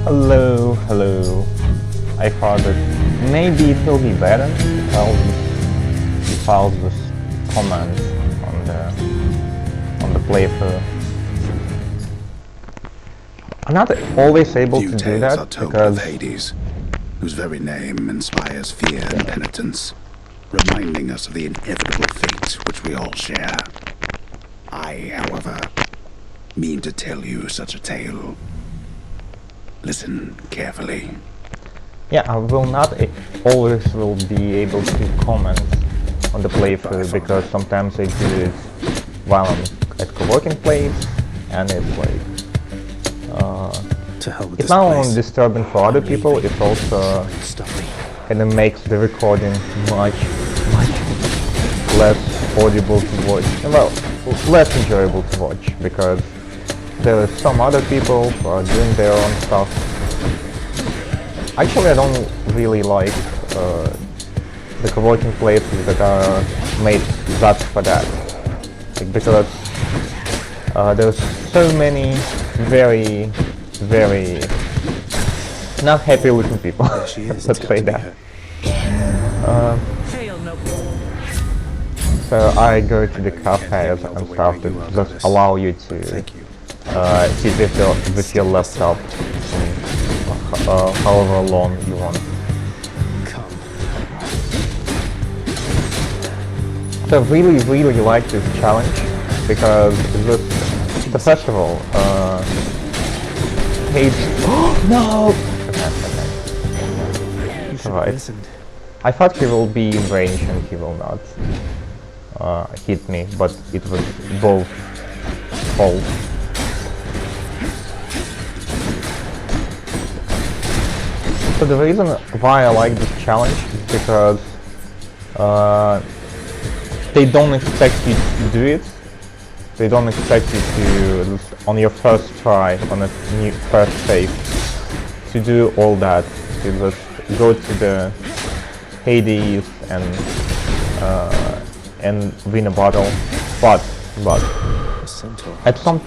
Hello, hello. I thought that maybe it will be better if I'll just comment on the playthrough. I'm not always able to do that because Hades, whose very name inspires fear and penitence, reminding us of the inevitable fate which we all share. I, however, mean to tell you such a tale. Listen carefully. yeah, I will not always will be able to comment on the playthrough because sometimes I do it while I'm at co-working place, and it's like it's not only disturbing for other people, it's also kind of makes the recording much less audible to watch, well, less enjoyable to watch, because there are some other people who are doing their own stuff. Actually, I don't really like the co-working places that are made just for that, like, because there's so many very not happy looking people. Let's say that. So I go to the cafes and stuff that just allow you to sit with your laptop however long you want. So I really like this challenge because the festival hates. No! Okay. Right. I thought he will be in range and he will not hit me, but it was both false. So the reason why I like this challenge is because they don't expect you to do it. They don't expect you to, on your first try, on a new first phase, to do all that. To just go to the Hades and win a battle. But at some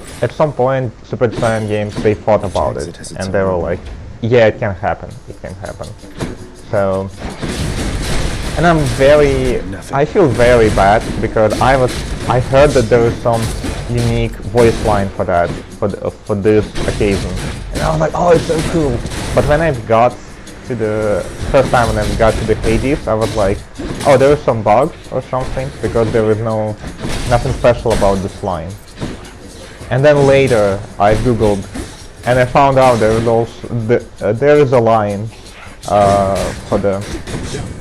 point, Super Giant Games, they thought about it and they were like, yeah, it can happen. It can happen. So, and I feel very bad because I heard that there was some unique voice line for that, for this occasion, and I was like, oh, it's so cool. But when I got to the first time when I got to the Hades, I was like, oh, there was some bug or something because there was nothing special about this line. And then later I googled and I found out there is also there is a line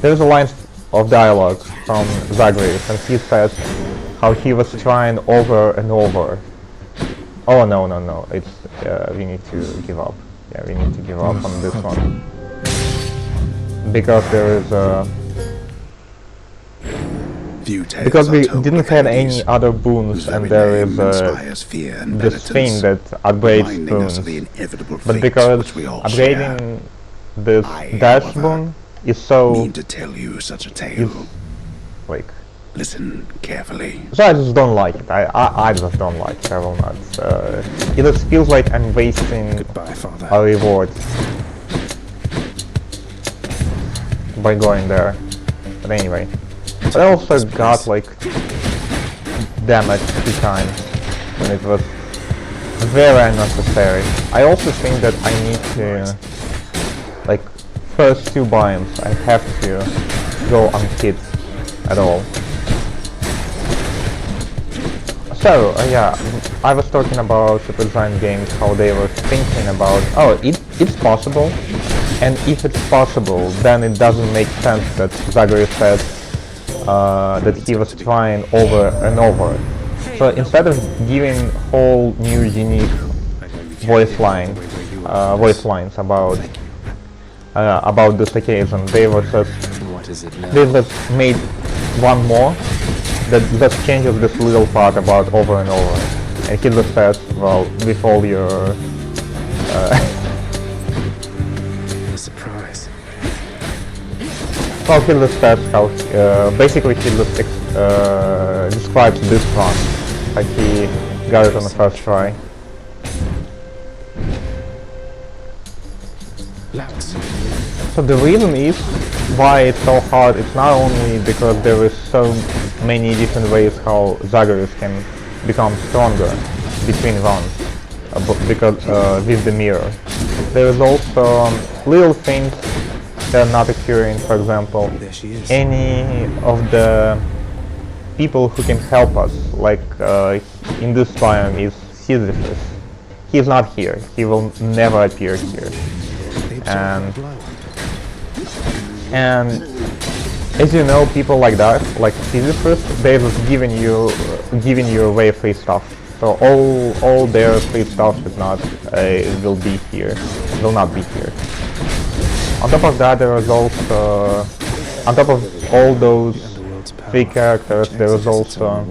there's a line of dialogue from Zagreus, and he says how he was trying over and over. Oh no, it's we need to give up. Yeah, we need to give up on this one because there is because we didn't have any other boons, and there is this thing that upgrades boons. But because upgrading this dash boon is so like. Listen carefully. So I just don't like it. I just don't like it. I will not. It just feels like I'm wasting a reward by going there. But anyway. But I also got like damage 2 times when it was very unnecessary. I also think that I need to, like, first 2 biomes I have to go unhit at all. So yeah, I was talking about Super Giant Games, how they were thinking about, oh, it's possible, and if it's possible, then it doesn't make sense that Zagreus said that he was trying over and over. So instead of giving whole new unique voice lines about this occasion, they just made one more that just changes this little part about over and over, and he just says, well, with all your surprise. Well, he just says how basically he just describes this run, like he got it on the first try. So the reason is why it's so hard. It's not only because there is so many different ways how Zagreus can become stronger between runs, because with the mirror. There is also little things that are not occurring. For example, any of the people who can help us, like in this biome, is Sisyphus. He's not here. He will never appear here. And as you know, people like that, like Sisyphus, they're just giving you away free stuff. So all their free stuff is not will not be here. On top of that, there is also on top of all those free characters, there is also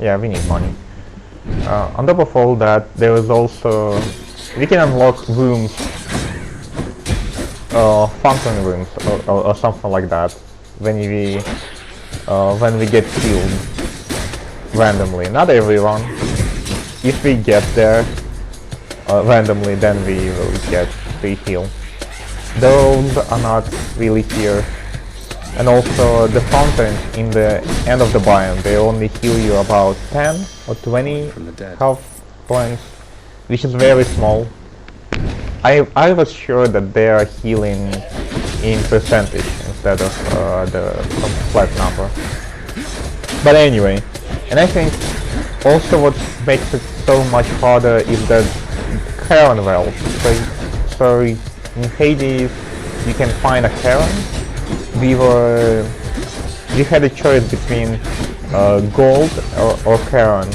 yeah, we need money. On top of all that, there is also we can unlock rooms, fountain rooms or something like that when we get healed randomly. Not everyone. If we get there randomly, then we will get free heal. Those are not really here. And also the fountains in the end of the biome, they only heal you about 10 or 20 health points, which is very small. I was sure that they are healing in percentage instead of some flat number. But anyway, and I think also what makes it so much harder is that Charon Realm. So in Hades you can find a Charon. We had a choice between gold or Charon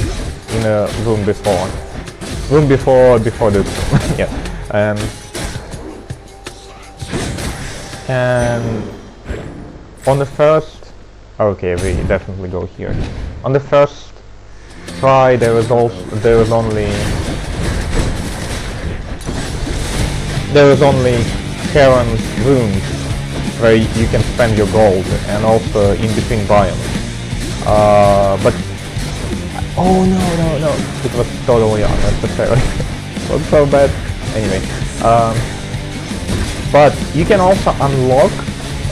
in a room before this. Yeah. And on the first, okay, we definitely go here. On the first try, there was only Charon's rooms where you can spend your gold, and also in between biomes. But oh no, it was totally unnecessary. It was so bad. Anyway, but you can also unlock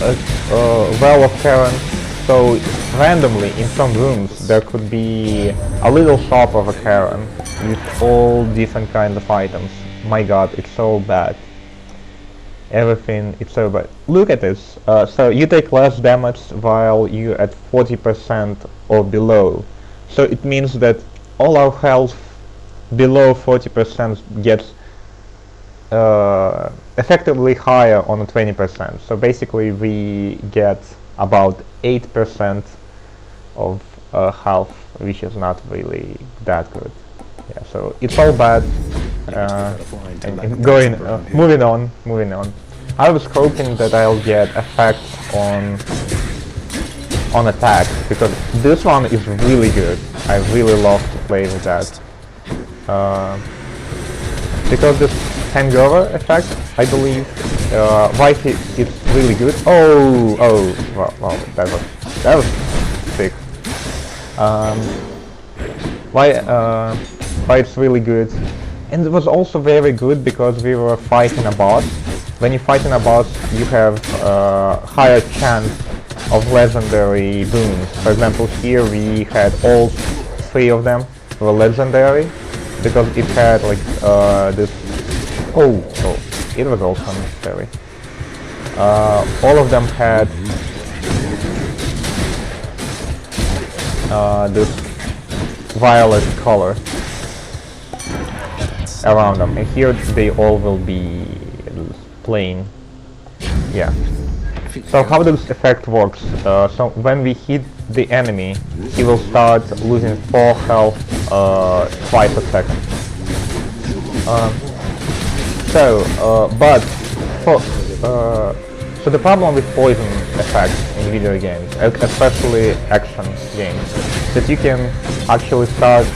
a Well of Charon. So randomly in some rooms there could be a little shop of a Charon with all different kinds of items. My god, it's so bad. Everything, it's so bad. Look at this. So you take less damage while you're at 40% or below. So it means that all our health below 40% gets effectively higher on a 20%. So basically we get about 8% of health, which is not really that good. Yeah, so it's all bad. Moving on. I was hoping that I'll get effects on attack, because this one is really good. I really love to play with that. Because this hangover effect, I believe, Wi-Fi is really good. Oh, wow, that was sick. Why it's really good. And it was also very good because we were fighting a boss. When you fight in a boss, you have a higher chance of legendary boons. For example, here we had all 3 of them were legendary, because it had like this. Oh, it was also unnecessary. All of them had this violet color around them, and here they all will be plain. Yeah. So how this effect works? So when we hit the enemy, he will start losing 4 health twice a second. So the problem with poison effects in video games, especially action games, that you can actually start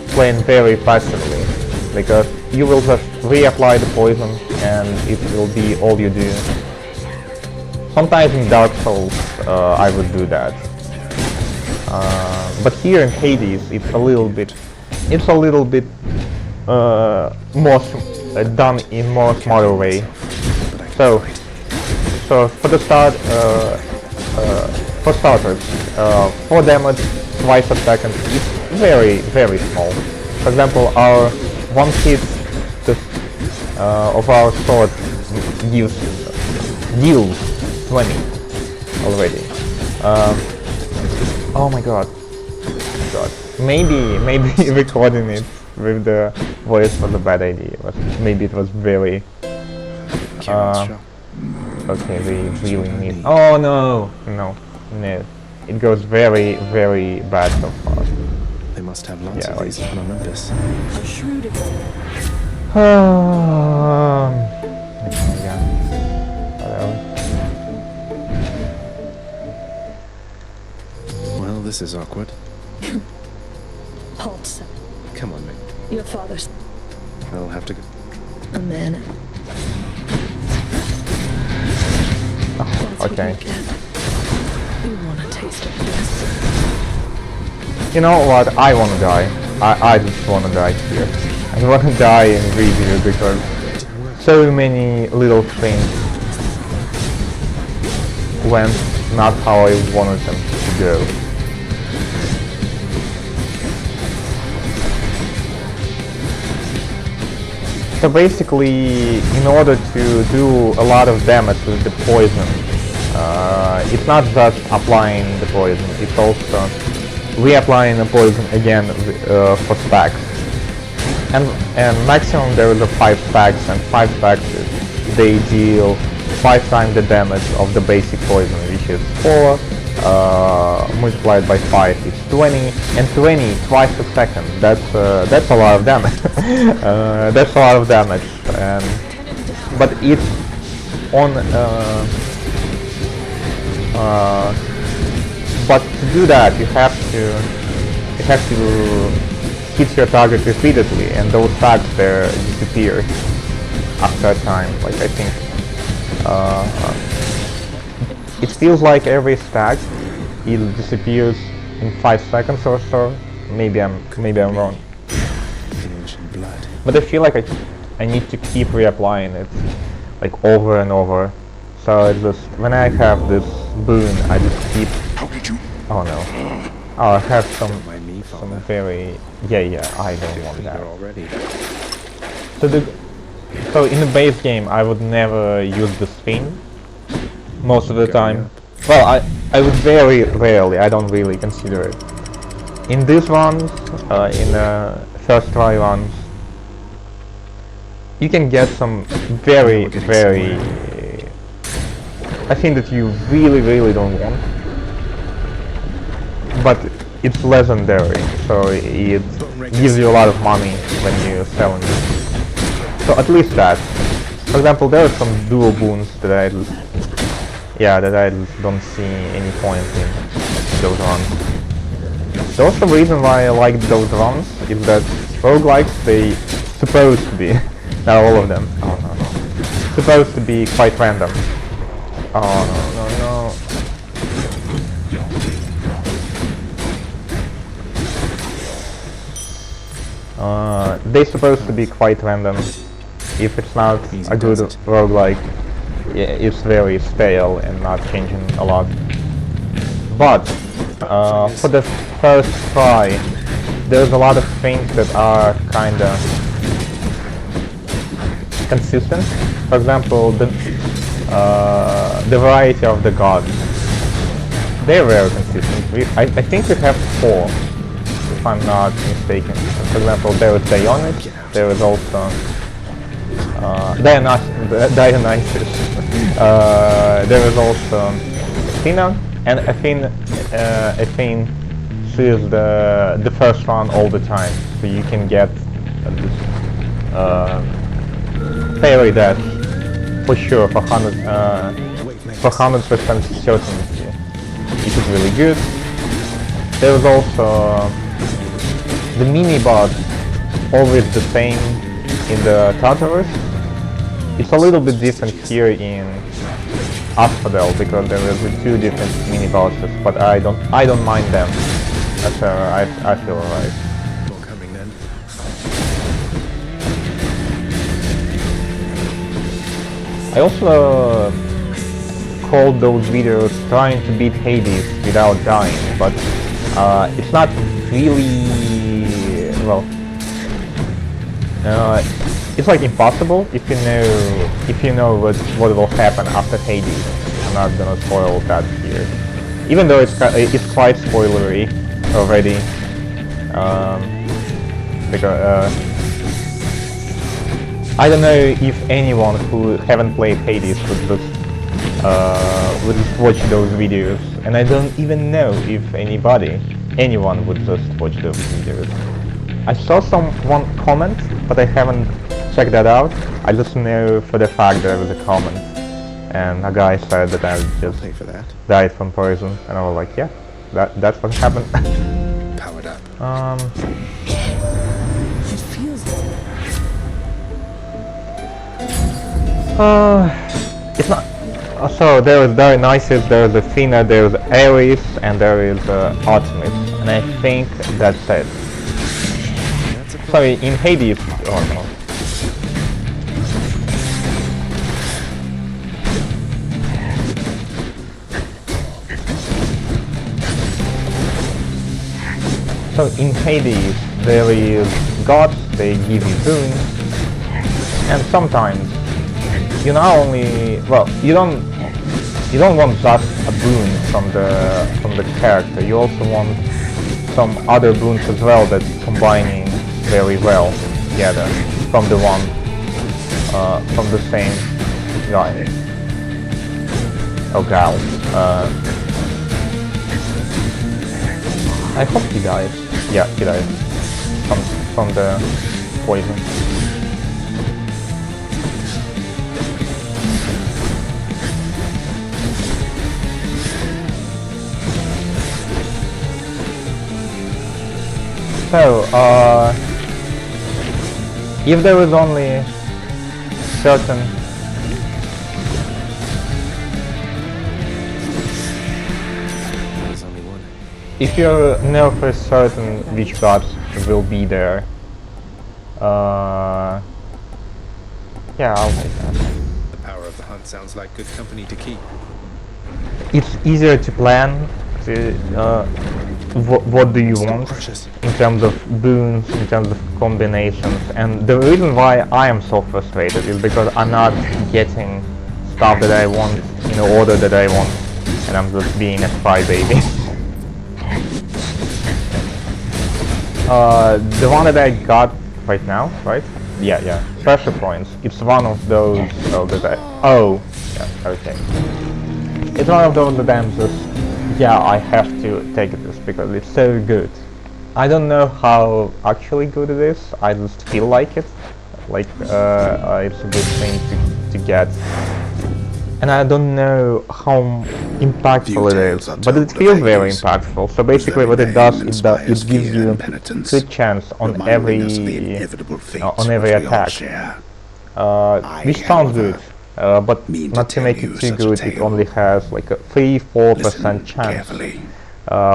playing very passively, because you will just reapply the poison and it will be all you do. Sometimes in Dark Souls I would do that, but here in Hades it's a little bit more done in more smarter way. So for the start, for starters, 4 damage twice a second is very small. For example, our 1 hit of our sword deals 20 already. Oh my god. Maybe recording it with the voice was a bad idea, but maybe it was very okay, we really need. Oh no. It goes very bad so far. They must have lots Yeah, of these on Olympus. Yeah. Whatever. Well, this is awkward. Halt, son. Come on, mate. Your father's I'll have to go. a man. That's Okay. what you get. You want a taste of this? You know what? I wanna die. I just wanna die here. I wanna die in review because so many little things went not how I wanted them to go. So basically, in order to do a lot of damage with the poison, it's not just applying the poison, it's also reapplying the poison again for stacks. And maximum there is a 5 stacks, and 5 stacks they deal 5 times the damage of the basic poison, which is 4 multiplied by 5 is 20, and 20 twice a second. That's a lot of damage. That's a lot of damage, but it's on. But to do that, you have to hit your target repeatedly, and those stacks there disappear after a time. Like I think it feels like every stack it disappears in 5 seconds or so. Maybe I'm wrong, The ancient blood. but I feel like I need to keep reapplying it like over and over. So it's just when I have this boon, I just keep. How did you? Oh no. Oh, I have some Mind me, some Father. very I don't want that. Here already. So in the base game I would never use the spin most of the time. Well, I would very rarely. I don't really consider it. In this ones, in the first try ones, you can get some very I think that you really don't want, but it's legendary, so it gives you a lot of money when you're selling it. So at least that. For example, there are some dual boons that I just don't see any point in those runs. The also reason why I like those runs is that roguelikes, they supposed to be, not all of them, supposed to be quite random. Oh no. They're supposed to be quite random. If it's not a good roguelike, it's very stale and not changing a lot. But for the first try, there's a lot of things that are kinda consistent. For example, the variety of the gods. They're very consistent. I think we have 4, if I'm not mistaken. For example, there is Dionysus, there is also Dionysus. There is also Athena, and Athene, she is the first one all the time, so you can get this fairy death for sure for 100% certainty, which is really good. There is also the mini boss, always the same in the Tartarus. It's a little bit different here in Asphodel because there are 2 different mini bosses, but I don't mind them. I feel alright. More coming then. I also called those videos trying to beat Hades without dying, but it's not really, well, it's like impossible if you know what will happen after Hades. I'm not gonna spoil that here, even though it's quite spoilery already, because I don't know if anyone who haven't played Hades would just watch those videos, and I don't even know if anyone would just watch those videos. I saw one comment, but I haven't checked that out. I just know for the fact there was a comment, and a guy said that I just Pay for that. died from poison, and I was like, yeah, that's what happened. Powered up. It feels It's not. So there is Dionysus, there is Athena, there is Ares, and there is Artemis, and I think that's it. That's a Sorry, in Hades. Oh no. So in Hades there is gods, they give you boons, and sometimes you not only, well, you don't want just a boon from the character, you also want some other boons as well that combining very well together from the same guy. Oh gal. I hope he dies. Yeah, he dies from the poison. So, if there is only certain There's only one. if you know for certain which gods will be there, yeah, I'll take that. The power of the hunt sounds like good company to keep. It's easier to plan what do you want Precious. in terms of boons, in terms of combinations, and the reason why I am so frustrated is because I'm not getting stuff that I want in the order that I want, and I'm just being a crybaby. The one that I got right now, right? Yeah, pressure points. It's one of those yeah, okay. It's one of those that I'm just, yeah, I have to take this because it's so good. I don't know how actually good it is, I just feel like it. Like, it's a good thing to get. And I don't know how impactful it is, but it feels very impactful. So basically what it does, it gives you good chance on every attack. Which sounds good. But not to make it too good, it only has like a 3-4% chance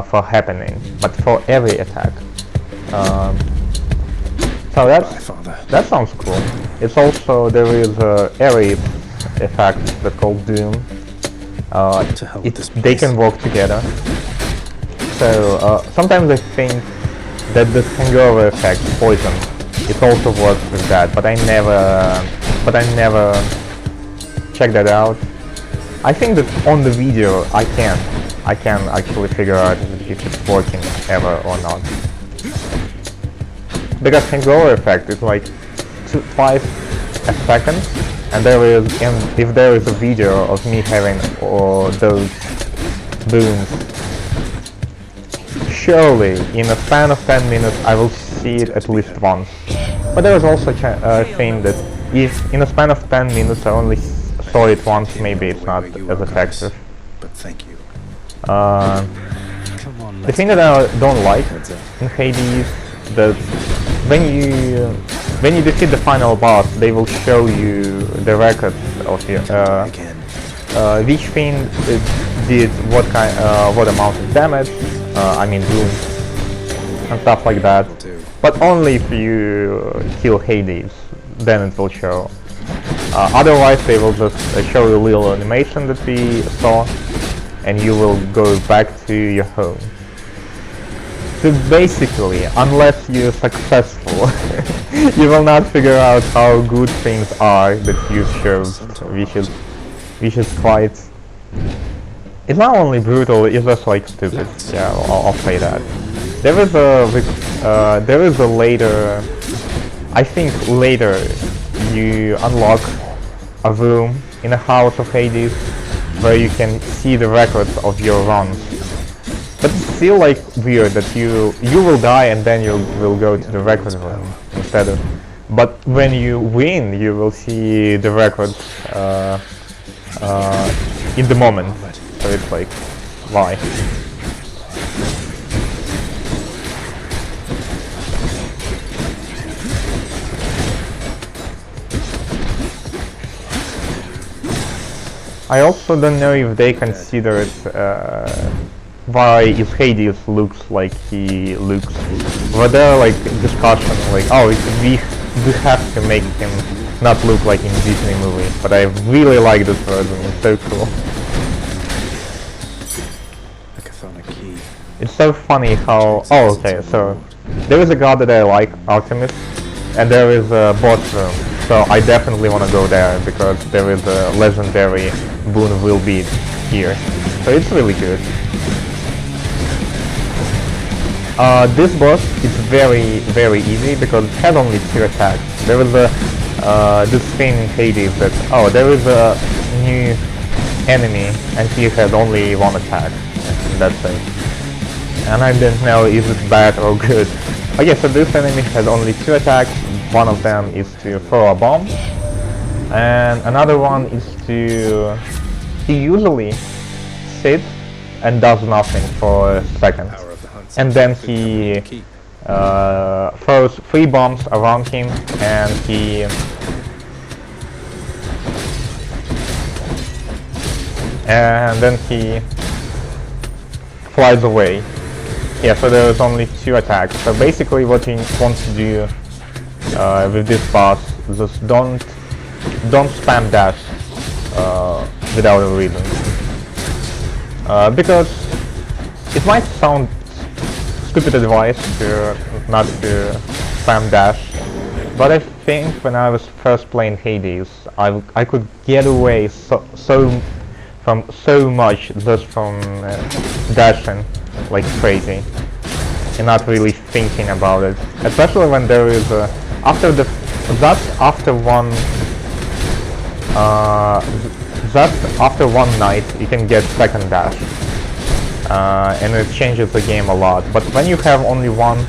for happening, but for every attack. So that sounds cool. It's also, there is a Ares effect that's called Doom. They can work together. So sometimes I think that the hangover effect, poison, it also works with that, but I never check that out. I think that on the video I can actually figure out if it's working ever or not. Because hangover effect is like 5 a second, and if there is a video of me having those boons, surely in a span of 10 minutes I will see it at least once. But there is also a thing that if in a span of 10 minutes I only saw it once, maybe it's not as effective. But thank you. The thing that I don't like in Hades, that when you defeat the final boss, they will show you the record of your which thing did what amount of damage, I mean wounds and stuff like that. But only if you kill Hades, then it will show. Otherwise, they will just show you a little animation that we saw, and you will go back to your home. So basically, unless you're successful, you will not figure out how good things are that you showed, which is quite... It's not only brutal, it's just like stupid. Yeah, I'll say that. There is a later... I think later you unlock a room in a house of Hades where you can see the records of your runs. But it's still like weird that you will die and then you will go to the record room instead of... But when you win, you will see the records in the moment. So it's like, why? I also don't know if they consider it why if Hades looks like he looks. Were there like discussion like, oh, we have to make him not look like in Disney movie, but I really like this version, it's so cool. The chthonic key. It's so funny how... Oh, okay, so there is a god that I like, Artemis, and there is a boss room, so I definitely want to go there because there is a legendary boon will be here, so it's really good. This boss is very easy because it has only 2 attacks. There is a this thing in Hades that, oh, there is a new enemy and he has only 1 attack, and that's it. And I don't know if it's bad or good. Okay, so this enemy has only 2 attacks. One of them is to throw a bomb, and another one is to... He usually sits and does nothing for a second. And then he throws 3 bombs around him, and then he flies away. Yeah, so there is only 2 attacks. So basically what you want to do with this boss is just don't spam dash without a reason. Because it might sound stupid advice to not to spam dash, but I think when I was first playing Hades, I could get away from so much just from dashing like crazy and not really thinking about it. Especially when there is after one night you can get second dash. And it changes the game a lot. But when you have only 1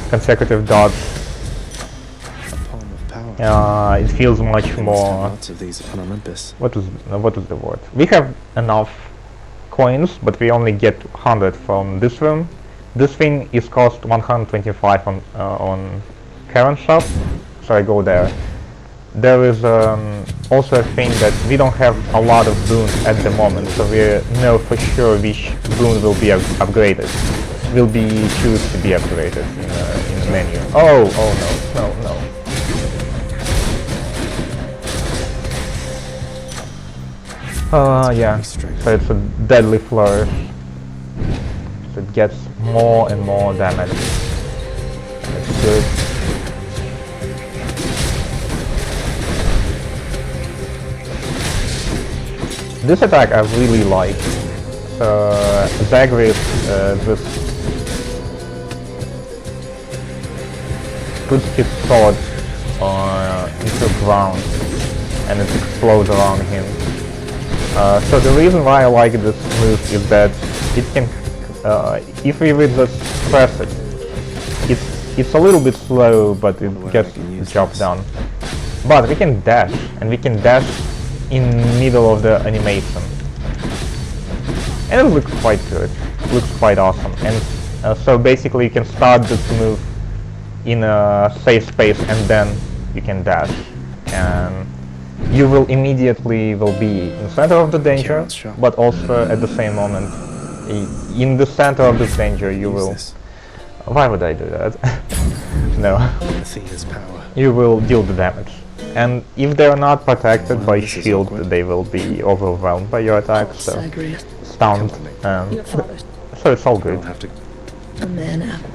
consecutive dodge, it feels much more... What is the word? We have enough coins, but we only get 100 from this room. This thing is cost 125 on current shop, so I go there. There is also a thing that we don't have a lot of boons at the moment, so we know for sure which boon will be upgraded. Will be choose to be upgraded in the menu. Oh no. Yeah, so it's a deadly flourish. So it gets more and more damage. That's good. This attack I really like. Zagreus just puts his sword into the ground and it explodes around him. So the reason why I like this move is that it can, if we would just press it, it's a little bit slow, but it gets the job done. But we can dash, and we can dash in middle of the animation, and it looks quite good. It looks quite awesome. And so basically you can start this move in a safe space and then you can dash, and you will immediately be in the center of the danger, but also at the same moment in the center of this danger you will... Why would I do that? No. You will deal the damage. And if they're not protected Well, by this is shield, awkward. they will be overwhelmed by your attacks, so Zagreus, stunned, your father's so it's all I'll good. have to. a man apple.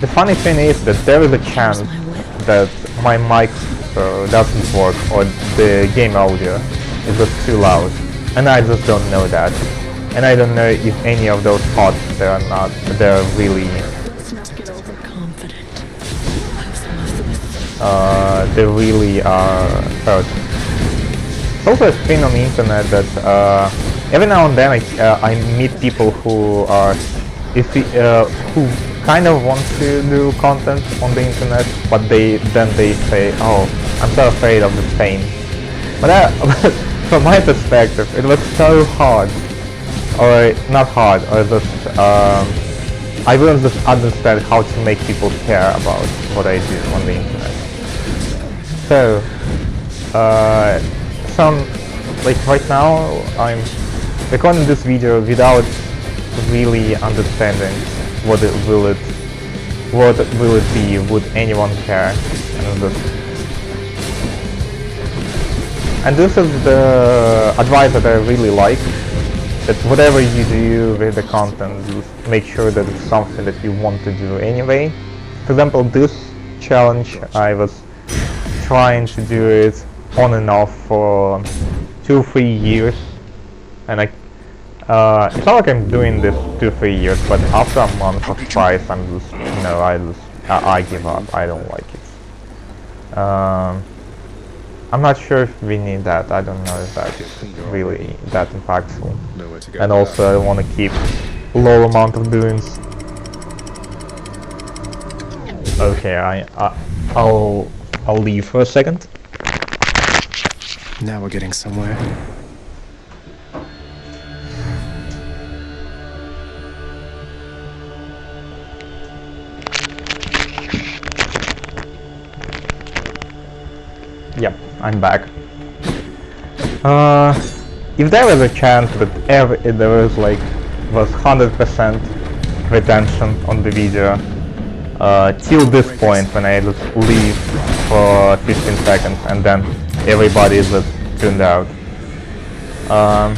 The funny thing is that there is a chance my whip. that my mic doesn't work or the game audio is just too loud, and I just don't know that. And I don't know if any of those pods they're really Let's not get overconfident. Have some of this. they really are hurt. It's also a thing on the internet that every now and then I meet people who are who kind of want to do content on the internet, but they say, oh, I'm so afraid of the fame. But from my perspective, it was so hard, or not hard, or just I wouldn't just understand how to make people care about what I do on the internet. So, like right now, I'm recording this video without really understanding what will it be, would anyone care, and this is the advice that I really like, that whatever you do with the content, you make sure that it's something that you want to do anyway. For example, this challenge, I was trying to do it on and off for 2-3 years, and it's not like I'm doing this 2-3 years, but after a month or twice, I'm just, I give up. I don't like it. I'm not sure if we need that. I don't know if that's really that impactful. Nowhere to go. And also, I want to keep low amount of doings. Okay, I'll leave for a second. Now we're getting somewhere. Yep, I'm back. If there was a chance that there was 100% retention on the video till this point, when I just leave for 15 seconds and then everybody is just tuned out. I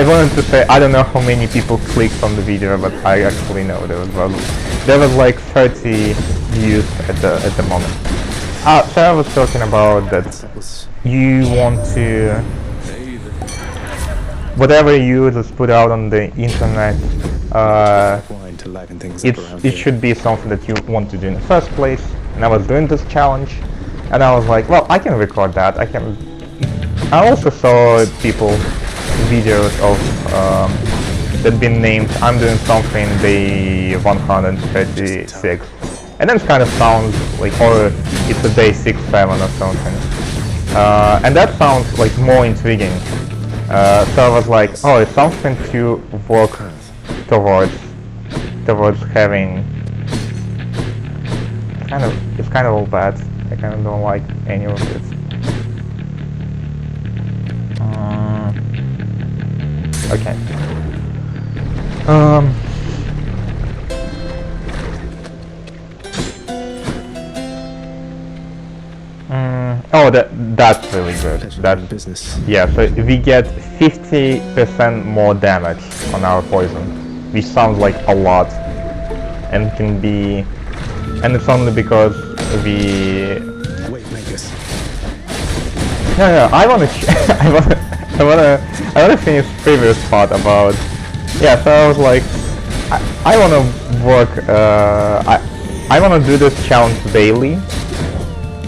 wanted to say I don't know how many people clicked on the video, but I actually know there was like 30 views at the moment. So I was talking about that you want to, whatever you just put out on the internet, Wine to liven things up around it here. should be something that you want to do in the first place. And I was doing this challenge, and I was like, well, I can record that. I also saw people videos of that been named I'm doing something day 136, and then it kind of sounds like, or it's a day 6-7 or something, and that sounds like more intriguing. So I was like, oh, it's something to work towards having. It's kind of all bad. I kind of don't like any of it. Okay. Oh, that's really good. That's business. yeah. So we get 50% more damage on our poison, which sounds like a lot, and can be, and it's only because we. Wait, Magus. No, I wanna, I wanna finish previous part about. Yeah, so I was like, I wanna work. I wanna do this challenge daily,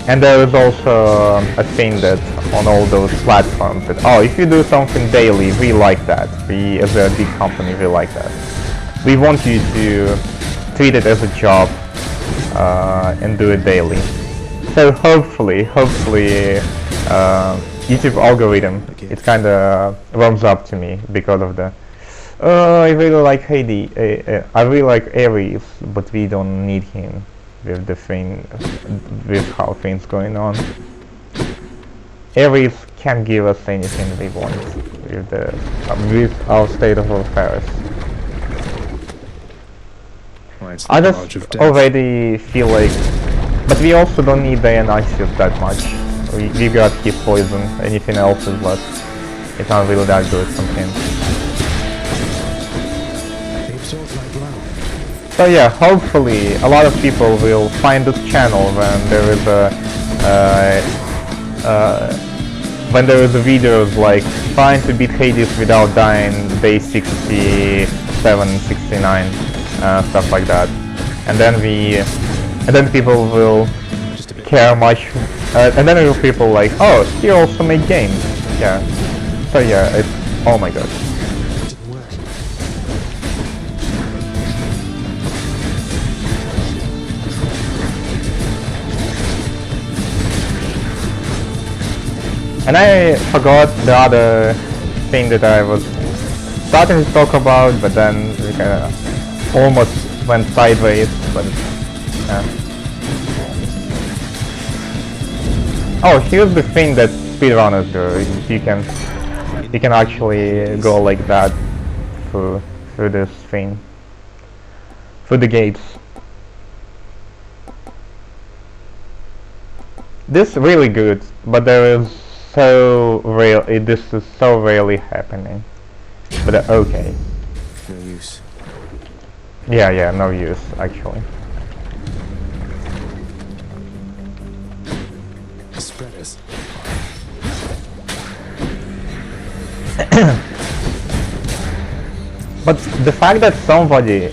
and there is also a thing that on all those platforms that, oh, if you do something daily, we like that. We, as a big company, we like that. We want you to treat it as a job and do it daily. So hopefully, YouTube algorithm, it kind of warms up to me because of the. I really like Hades. I really like Ares, but we don't need him with the thing, with how things going on. Ares can give us anything we want with our state of affairs. Why, it's the I barrage just of death. already feel like But we also don't need Dionysius that much. We got his poison, anything else is less. It's not really that good from him. They absorb my blood. So yeah, hopefully a lot of people will find this channel when there is a videos like trying to beat Hades without dying day 67, 69, stuff like that. And then people will care much, and then people like, oh, he also made games. Yeah. So yeah, it's, oh my god. It didn't work. And I forgot the other thing that I was starting to talk about, but then we kinda almost went sideways, but yeah. Oh, here's the thing that speedrunners do. You can actually go like that through this thing, through the gates. This is really good, but there is this is so rarely happening. But okay. No use. Yeah, no use actually. Spreaders. But the fact that somebody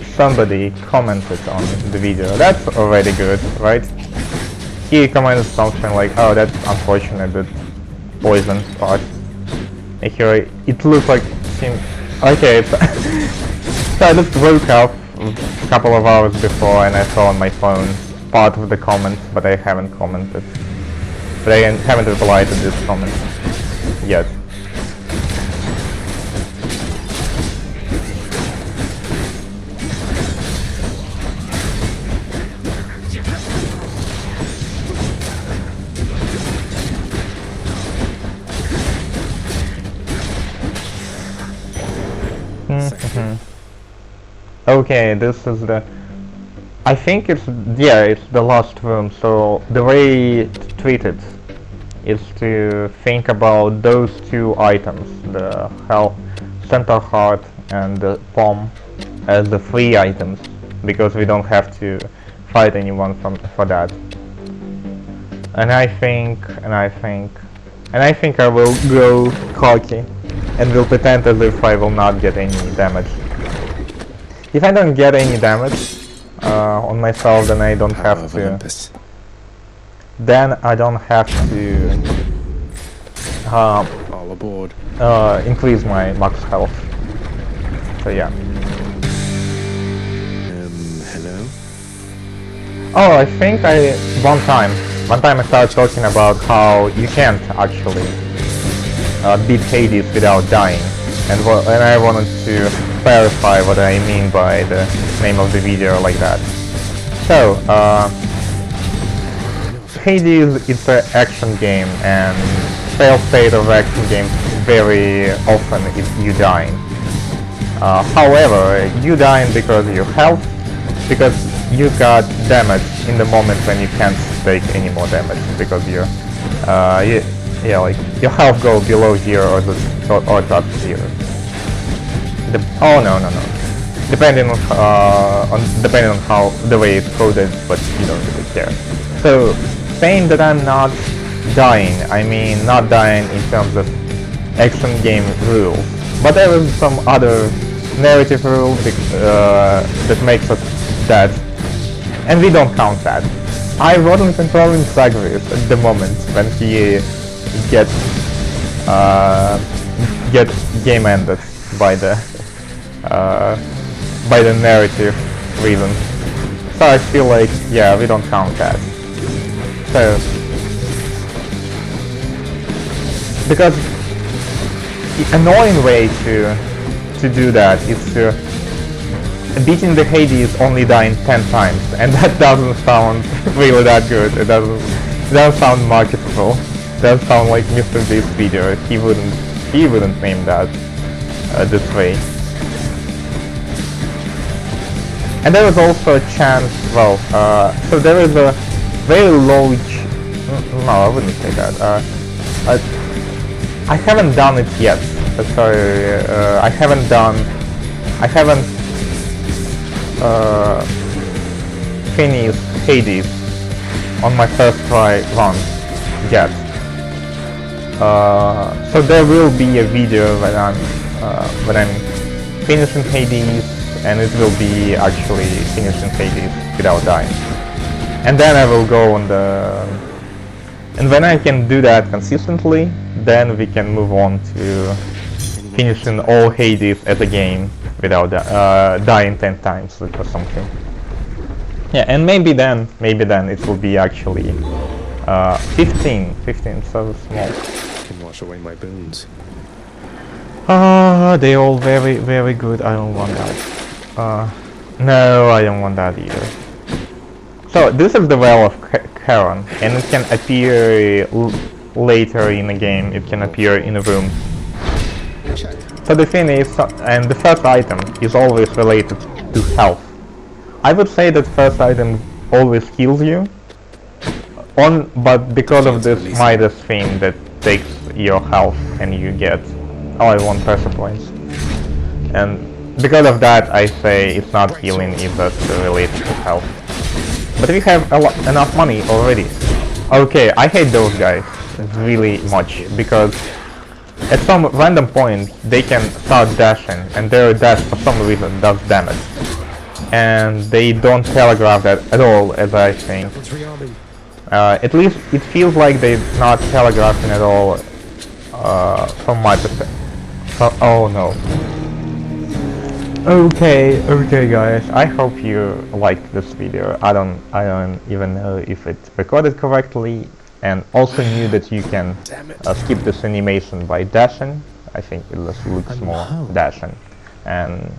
commented on the video, that's already good, right? He commented something like, oh, that's unfortunate, that poison part. Here, it looks like okay, so I just woke up a couple of hours before and I saw on my phone part of the comments, but I haven't commented. But I haven't replied to this comment yet. Okay, this is the... I think it's the last room, so the way to treat it is to think about those two items, the center heart and the palm, as the free items, because we don't have to fight anyone for that. And I think I will go cocky and will pretend as if I will not get any damage. If I don't get any damage on myself, then I don't have to. Olympus. Then I don't have to All aboard. increase my max health. So yeah. Hello? Oh, I think one time I started talking about how you can't actually beat Hades without dying, and I wanted to clarify what I mean by the name of the video like that. So, Hades is an action game, and fail state of action games very often is you dying. However, you dying because your health, because you got damage in the moment when you can't take any more damage, because your like your health go below 0 or top 0. Oh no. Depending on how the way it's coded, but you don't really care. So saying that I'm not dying, I mean not dying in terms of action game rules, but there is some other narrative rule that makes us dead, and we don't count that. I wasn't controlling Zagreus at the moment when he gets game ended by the narrative reasons. So I feel like, yeah, we don't count that. So, because the annoying way to do that is to beating the Hades only dying 10 times, and that doesn't sound really that good. It doesn't sound marketable. It doesn't sound like Mr. Beast video. He wouldn't name that this way. And there is also a chance, well, so there is a very low. No, I wouldn't say that. I haven't done it yet. Sorry, I haven't finished Hades on my first try run yet. So there will be a video when I'm finishing Hades, and it will be actually finishing Hades without dying. And then I will go on the... And when I can do that consistently, then we can move on to finishing all Hades as a game without dying 10 times or something. Yeah, and maybe then it will be actually 15, so small. Can wash away my boons. They all very, very good. I don't want that. No, I don't want that either. So this is the Well of Charon, and it can appear later in the game. It can appear in a room. So the thing is, and the first item is always related to health. I would say that first item always heals you, but because of this Midas thing that takes your health and you get only 1 pressure points. And because of that, I say it's not healing, it's just related to health. But we have enough money already. Okay, I hate those guys really much, because at some random point they can start dashing, and their dash for some reason does damage. And they don't telegraph that at all, as I think. At least it feels like they're not telegraphing at all from my perspective. Oh no. Okay guys, I hope you liked this video. I don't even know if it's recorded correctly, and also knew that you can skip this animation by dashing. I think it just looks more dashing. And